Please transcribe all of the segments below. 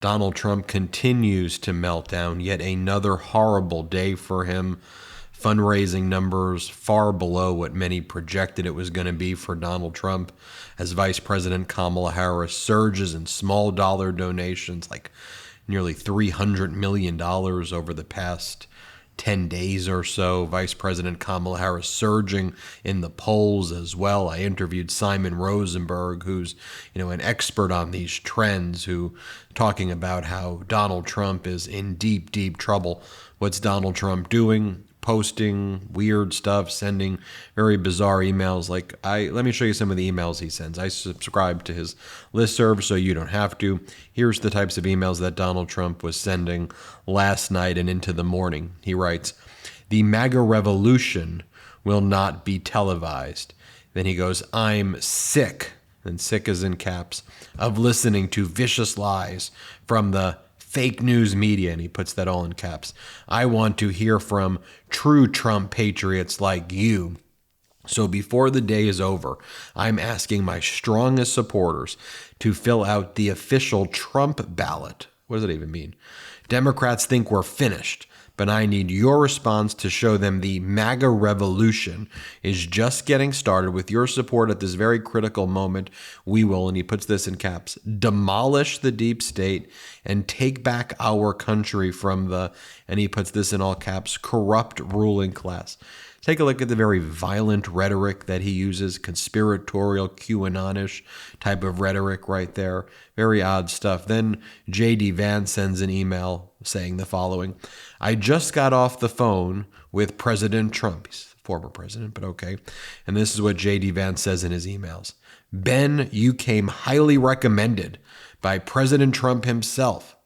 Donald Trump continues to melt down. Yet another horrible day for him. Fundraising numbers far below what many projected it was going to be for Donald Trump, as Vice President Kamala Harris surges in small dollar donations, like nearly $300 million over the past 10 days or so. Vice President Kamala Harris surging in the polls as well. I interviewed Simon Rosenberg, who's, an expert on these trends, who talking about how Donald Trump is in deep, deep trouble. What's Donald Trump doing? Posting weird stuff, sending very bizarre emails. Let me show you some of the emails he sends. I subscribe to his listserv, so you don't have to. Here's the types of emails that Donald Trump was sending last night and into the morning. He writes, "The MAGA revolution will not be televised." Then he goes, "I'm sick," and sick is in caps, "of listening to vicious lies from the fake news media," and he puts that all in caps. "I want to hear from true Trump patriots like you. So before the day is over, I'm asking my strongest supporters to fill out the official Trump ballot." What does that even mean? "Democrats think we're finished, but I need your response to show them the MAGA revolution is just getting started. With your support at this very critical moment, we will," and he puts this in caps, "demolish the deep state and take back our country from the," and he puts this in all caps, "corrupt ruling class." Take a look at the very violent rhetoric that he uses, conspiratorial, QAnonish type of rhetoric right there. Very odd stuff. Then J.D. Vance sends an email saying the following: "I just got off the phone with President Trump." He's the former president, but okay. And this is what J.D. Vance says in his emails. "Ben, you came highly recommended by President Trump himself."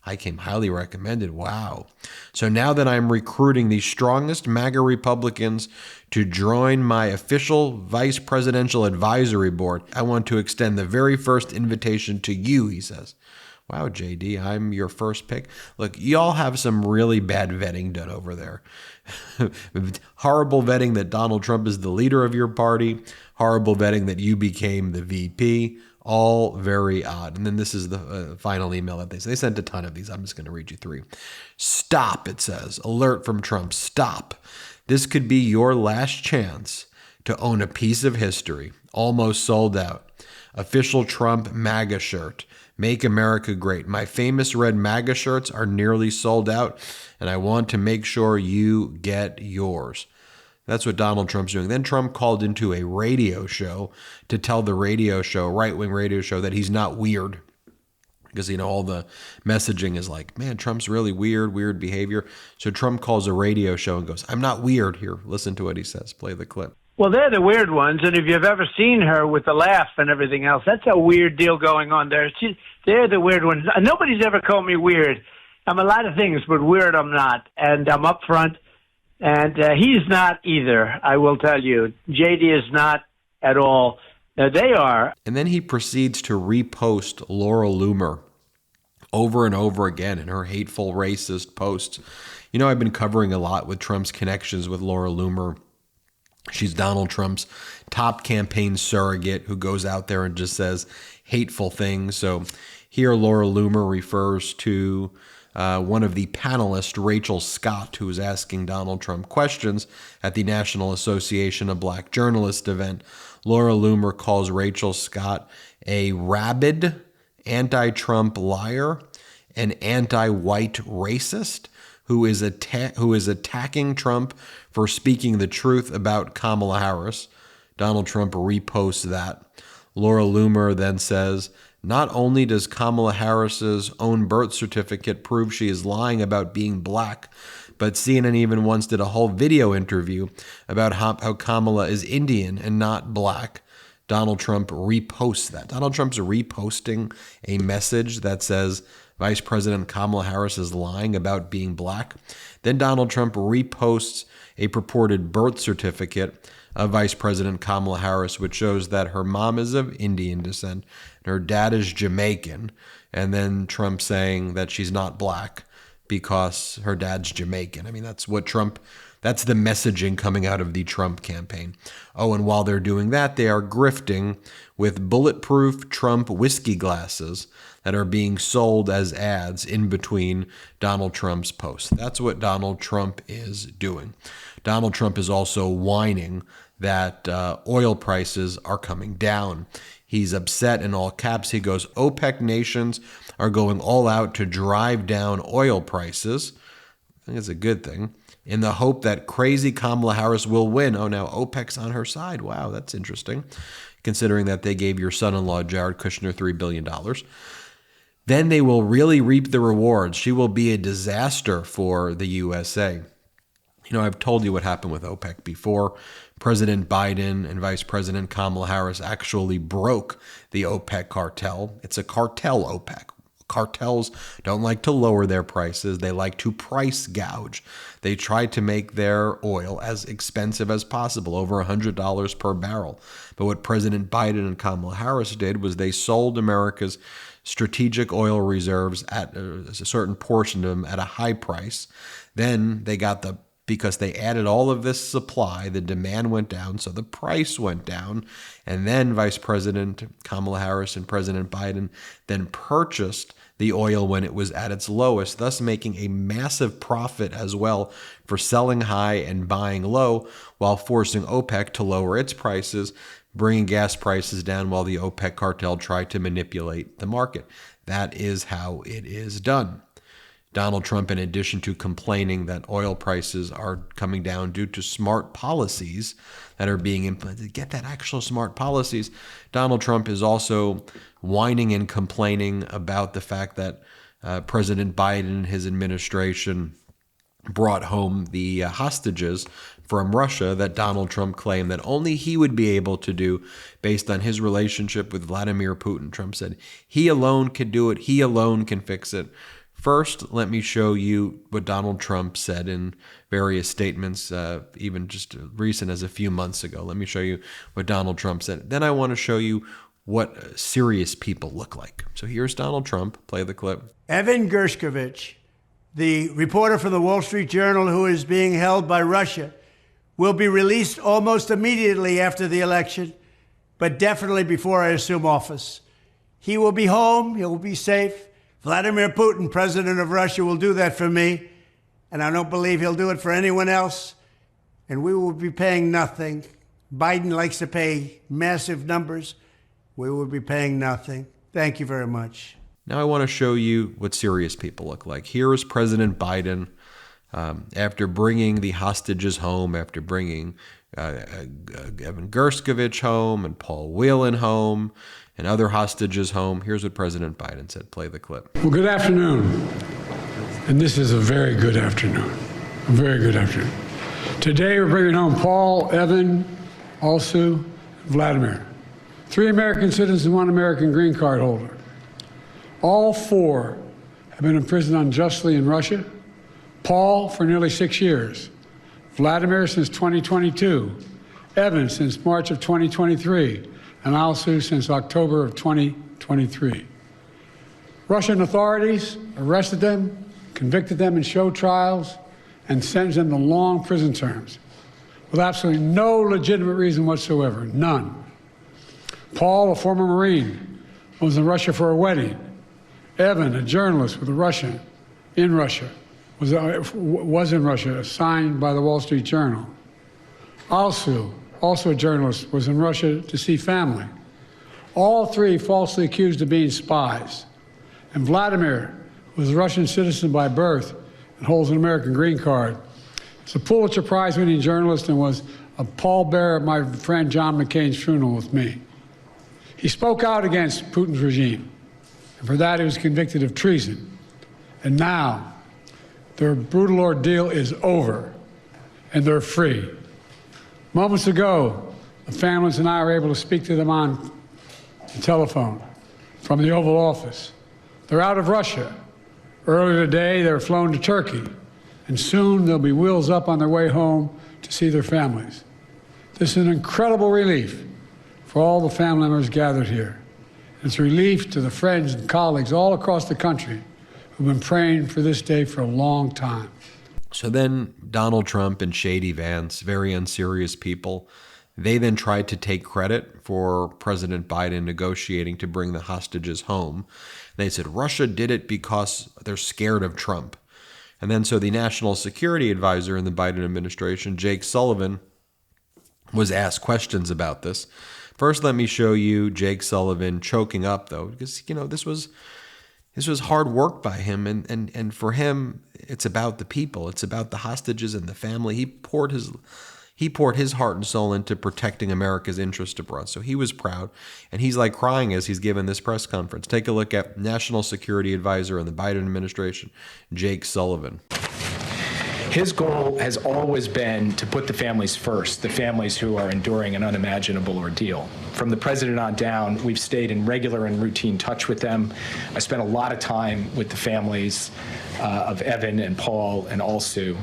I came highly recommended. Wow. "So now that I'm recruiting the strongest MAGA Republicans to join my official vice presidential advisory board, I want to extend the very first invitation to you," he says. Wow, JD, I'm your first pick. Look, y'all have some really bad vetting done over there. Horrible vetting that Donald Trump is the leader of your party. Horrible vetting that you became the VP. All very odd. And then this is the final email that they sent a ton of these. I'm just going to read you three. "Stop," it says. Alert from Trump. "Stop. This could be your last chance to own a piece of history. Almost sold out. Official Trump MAGA shirt. Make America Great. My famous red MAGA shirts are nearly sold out, and I want to make sure you get yours." That's what Donald Trump's doing. Then Trump called into a radio show to tell the radio show, right-wing radio show, that he's not weird. Because, all the messaging is like, man, Trump's really weird behavior. So Trump calls a radio show and goes, "I'm not weird." Here, listen to what he says. Play the clip. Well, they're the weird ones, and if you've ever seen her with the laugh and everything else, that's a weird deal going on there. They're the weird ones. Nobody's ever called me weird. I'm a lot of things, but weird I'm not, and I'm up front. And he's not either, I will tell you. JD is not at all. They are. And then he proceeds to repost Laura Loomer over and over again in her hateful, racist posts. I've been covering a lot with Trump's connections with Laura Loomer. She's Donald Trump's top campaign surrogate who goes out there and just says hateful things. So here Laura Loomer refers to one of the panelists, Rachel Scott, who was asking Donald Trump questions at the National Association of Black Journalists event. Laura Loomer calls Rachel Scott a rabid, anti-Trump liar, an anti-white racist who is attacking Trump for speaking the truth about Kamala Harris. Donald Trump reposts that. Laura Loomer then says, "Not only does Kamala Harris's own birth certificate prove she is lying about being black, but CNN even once did a whole video interview about how Kamala is Indian and not black." Donald Trump reposts that. Donald Trump's reposting a message that says Vice President Kamala Harris is lying about being black. Then Donald Trump reposts a purported birth certificate of Vice President Kamala Harris, which shows that her mom is of Indian descent and her dad is Jamaican. And then Trump saying that she's not black because her dad's Jamaican. I mean, that's That's the messaging coming out of the Trump campaign. Oh, and while they're doing that, they are grifting with bulletproof Trump whiskey glasses that are being sold as ads in between Donald Trump's posts. That's what Donald Trump is doing. Donald Trump is also whining that oil prices are coming down. He's upset in all caps. He goes, OPEC nations are going all out to drive down oil prices. I think it's a good thing. In the hope that crazy Kamala Harris will win. Oh, now OPEC's on her side. Wow, that's interesting, considering that they gave your son-in-law, Jared Kushner, $3 billion. Then they will really reap the rewards. She will be a disaster for the USA. You know, I've told you what happened with OPEC before. President Biden and Vice President Kamala Harris actually broke the OPEC cartel. It's a cartel, OPEC. Cartels don't like to lower their prices. They like to price gouge. They try to make their oil as expensive as possible, over $100 per barrel. But what President Biden and Kamala Harris did was they sold America's strategic oil reserves at a certain portion of them at a high price. Then they got because they added all of this supply, the demand went down, so the price went down. And then Vice President Kamala Harris and President Biden then purchased the oil when it was at its lowest, thus making a massive profit as well for selling high and buying low, while forcing OPEC to lower its prices, bringing gas prices down while the OPEC cartel tried to manipulate the market. That is how it is done. Donald Trump, in addition to complaining that oil prices are coming down due to smart policies that are being implemented, get that actual smart policies, Donald Trump is also whining and complaining about the fact that President Biden and his administration brought home the hostages from Russia that Donald Trump claimed that only he would be able to do based on his relationship with Vladimir Putin. Trump said he alone can do it. He alone can fix it. First, let me show you what Donald Trump said in various statements, even just recent as a few months ago. Let me show you what Donald Trump said. Then I want to show you what serious people look like. So here's Donald Trump. Play the clip. Evan Gershkovich, the reporter for the Wall Street Journal who is being held by Russia, will be released almost immediately after the election, but definitely before I assume office. He will be home. He will be safe. Vladimir Putin, president of Russia, will do that for me, and I don't believe he'll do it for anyone else, and we will be paying nothing. Biden likes to pay massive numbers. We will be paying nothing. Thank you very much. Now I want to show you what serious people look like. Here is President Biden after bringing the hostages home, after bringing Evan Gershkovich home and Paul Whelan home and other hostages home. Here's what President Biden said. Play the clip. Well, good afternoon. And this is a very good afternoon. A very good afternoon. Today we're bringing home Paul, Evan, Alsu, Vladimir. 3 American citizens and 1 American green card holder. All 4 have been imprisoned unjustly in Russia. Paul for nearly 6 years. Vladimir since 2022. Evan since March of 2023. And Alsu since October of 2023. Russian authorities arrested them, convicted them in show trials, and sentenced them to long prison terms with absolutely no legitimate reason whatsoever, none. Paul, a former Marine, was in Russia for a wedding. Evan, a journalist with a Russian in Russia, was in Russia, signed by the Wall Street Journal. Alsu, also a journalist, was in Russia to see family. All 3 falsely accused of being spies. And Vladimir was a Russian citizen by birth and holds an American green card. He's a Pulitzer Prize-winning journalist and was a pallbearer at my friend John McCain's funeral with me. He spoke out against Putin's regime, and for that he was convicted of treason. And now their brutal ordeal is over, and they're free. Moments ago, the families and I were able to speak to them on the telephone from the Oval Office. They're out of Russia. Earlier today, they were flown to Turkey, and soon they'll be wheels up on their way home to see their families. This is an incredible relief for all the family members gathered here. It's a relief to the friends and colleagues all across the country who've been praying for this day for a long time. So then Donald Trump and Shady Vance, very unserious people, they then tried to take credit for President Biden negotiating to bring the hostages home. They said Russia did it because they're scared of Trump. And then so the national security advisor in the Biden administration, Jake Sullivan, was asked questions about this. First, let me show you Jake Sullivan choking up, though, because, this was hard work by him. And for him, it's about the people. It's about the hostages and the family. He poured his heart and soul into protecting America's interest abroad. So he was proud, and he's like crying as he's given this press conference. Take a look at National Security Advisor in the Biden administration, Jake Sullivan. His goal has always been to put the families first, the families who are enduring an unimaginable ordeal. From the president on down, we've stayed in regular and routine touch with them. I spent a lot of time with the families of Evan and Paul and Alsu.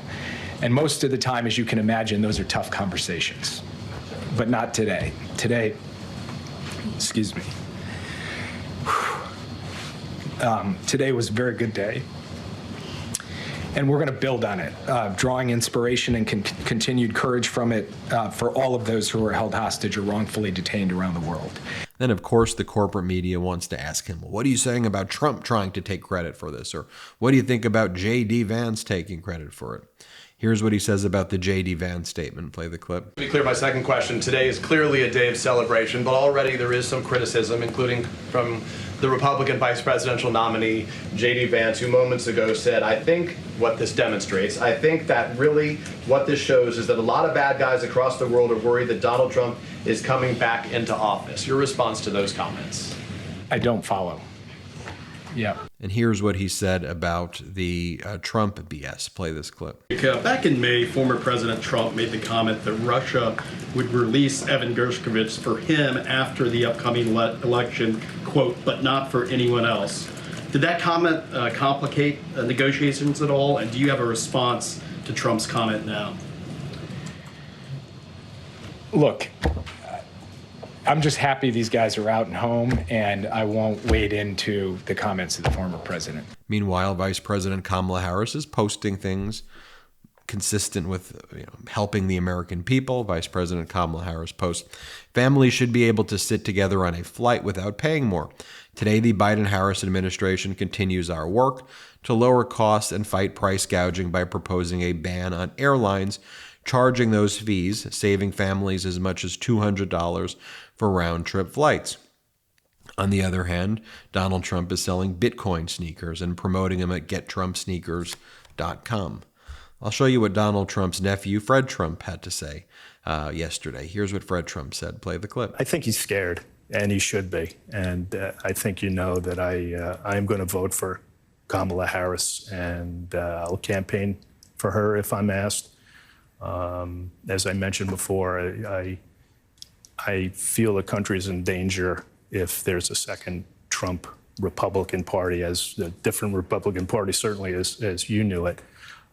And most of the time, as you can imagine, those are tough conversations. But not today. Today, excuse me. Today was a very good day. And we're going to build on it, drawing inspiration and continued courage from it for all of those who are held hostage or wrongfully detained around the world. Then, of course, the corporate media wants to ask him, well, what are you saying about Trump trying to take credit for this? Or what do you think about J.D. Vance taking credit for it? Here's what he says about the J.D. Vance statement. Play the clip. To be clear, my second question, today is clearly a day of celebration, but already there is some criticism, including from the Republican vice presidential nominee, J.D. Vance, who moments ago said, I think that really what this shows is that a lot of bad guys across the world are worried that Donald Trump is coming back into office. Your response to those comments? I don't follow. Yeah. And here's what he said about the Trump BS. Play this clip. Back in May, former President Trump made the comment that Russia would release Evan Gershkovich for him after the upcoming election, quote, but not for anyone else. Did that comment complicate negotiations at all? And do you have a response to Trump's comment now? Look, I'm just happy these guys are out and home, and I won't wade into the comments of the former president. Meanwhile, Vice President Kamala Harris is posting things consistent with helping the American people. Vice President Kamala Harris posts, families should be able to sit together on a flight without paying more. Today, the Biden-Harris administration continues our work to lower costs and fight price gouging by proposing a ban on airlines charging those fees, saving families as much as $200 for round-trip flights. On the other hand, Donald Trump is selling Bitcoin sneakers and promoting them at gettrumpsneakers.com. I'll show you what Donald Trump's nephew, Fred Trump, had to say yesterday. Here's what Fred Trump said. Play the clip. I think he's scared, and he should be. And I think you know that I am going to vote for Kamala Harris, and I'll campaign for her if I'm asked. As I mentioned before, I feel the country's in danger if there's a second Trump Republican Party, as a different Republican Party certainly as you knew it.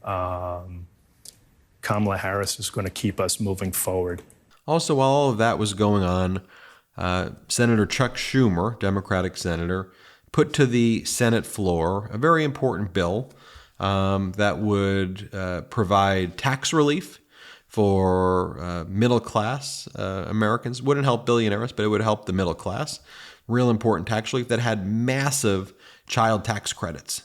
Kamala Harris is going to keep us moving forward. Also, while all of that was going on, Senator Chuck Schumer, Democratic senator, put to the Senate floor a very important bill that would provide tax relief for middle-class Americans. Wouldn't help billionaires, but it would help the middle class. Real important tax relief that had massive child tax credits.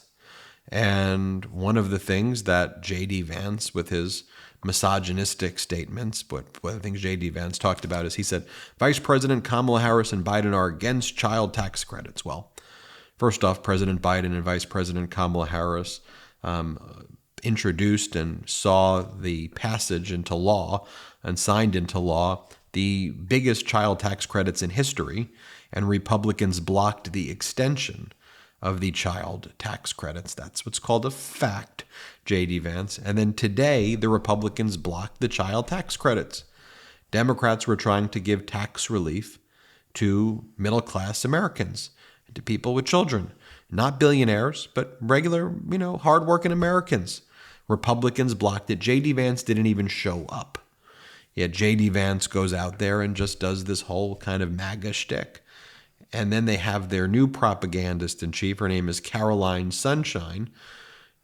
And one of the things that J.D. Vance, with his misogynistic statements, but one of the things J.D. Vance talked about is he said, Vice President Kamala Harris and Biden are against child tax credits. Well, first off, President Biden and Vice President Kamala Harris introduced and saw the passage into law and signed into law the biggest child tax credits in history, and Republicans blocked the extension of the child tax credits. That's what's called a fact, J.D. Vance. And then today, the Republicans blocked the child tax credits. Democrats were trying to give tax relief to middle-class Americans, to people with children, not billionaires, but regular, hardworking Americans. Republicans blocked it. J.D. Vance didn't even show up. Yet J.D. Vance goes out there and just does this whole kind of MAGA shtick. And then they have their new propagandist in chief. Her name is Caroline Sunshine.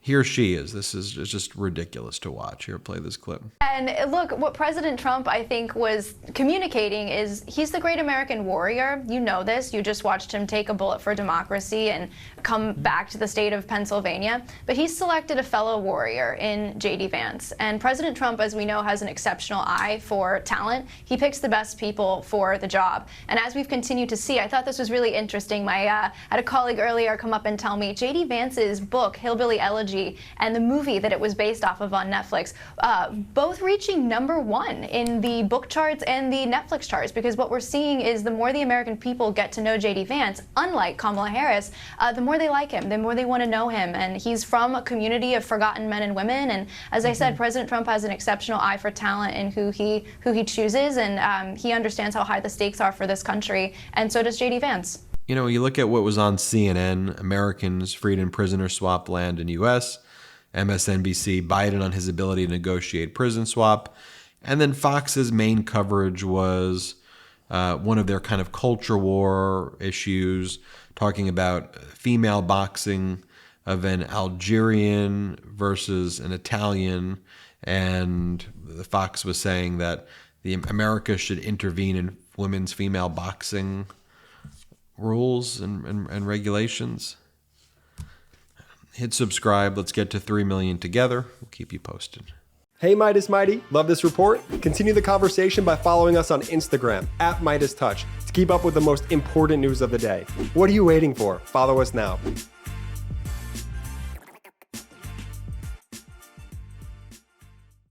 he or she is. This is just ridiculous to watch. Here, play this clip. And look, what President Trump, I think, was communicating is he's the great American warrior. You know this. You just watched him take a bullet for democracy and come back to the state of Pennsylvania. But he's selected a fellow warrior in J.D. Vance. And President Trump, as we know, has an exceptional eye for talent. He picks the best people for the job. And as we've continued to see, I thought this was really interesting. I had a colleague earlier come up and tell me J.D. Vance's book, Hillbilly Elegy, and the movie that it was based off of on Netflix, both reaching #1 in the book charts and the Netflix charts, because what we're seeing is the more the American people get to know J.D. Vance, unlike Kamala Harris, the more they like him, the more they want to know him. And he's from a community of forgotten men and women. And as I said, President Trump has an exceptional eye for talent in who he chooses, and he understands how high the stakes are for this country, and so does J.D. Vance. You know, you look at what was on CNN, Americans freed and prisoners swap land in U.S., MSNBC, Biden on his ability to negotiate prison swap, and then Fox's main coverage was one of their kind of culture war issues, talking about female boxing of an Algerian versus an Italian, and the Fox was saying that America should intervene in women's female boxing rules and regulations. Hit subscribe. Let's get to 3 million together. We'll keep you posted. Hey Meidas Mighty, love this report? Continue the conversation by following us on Instagram @MeidasTouch to keep up with the most important news of the day. What are you waiting for? Follow us now.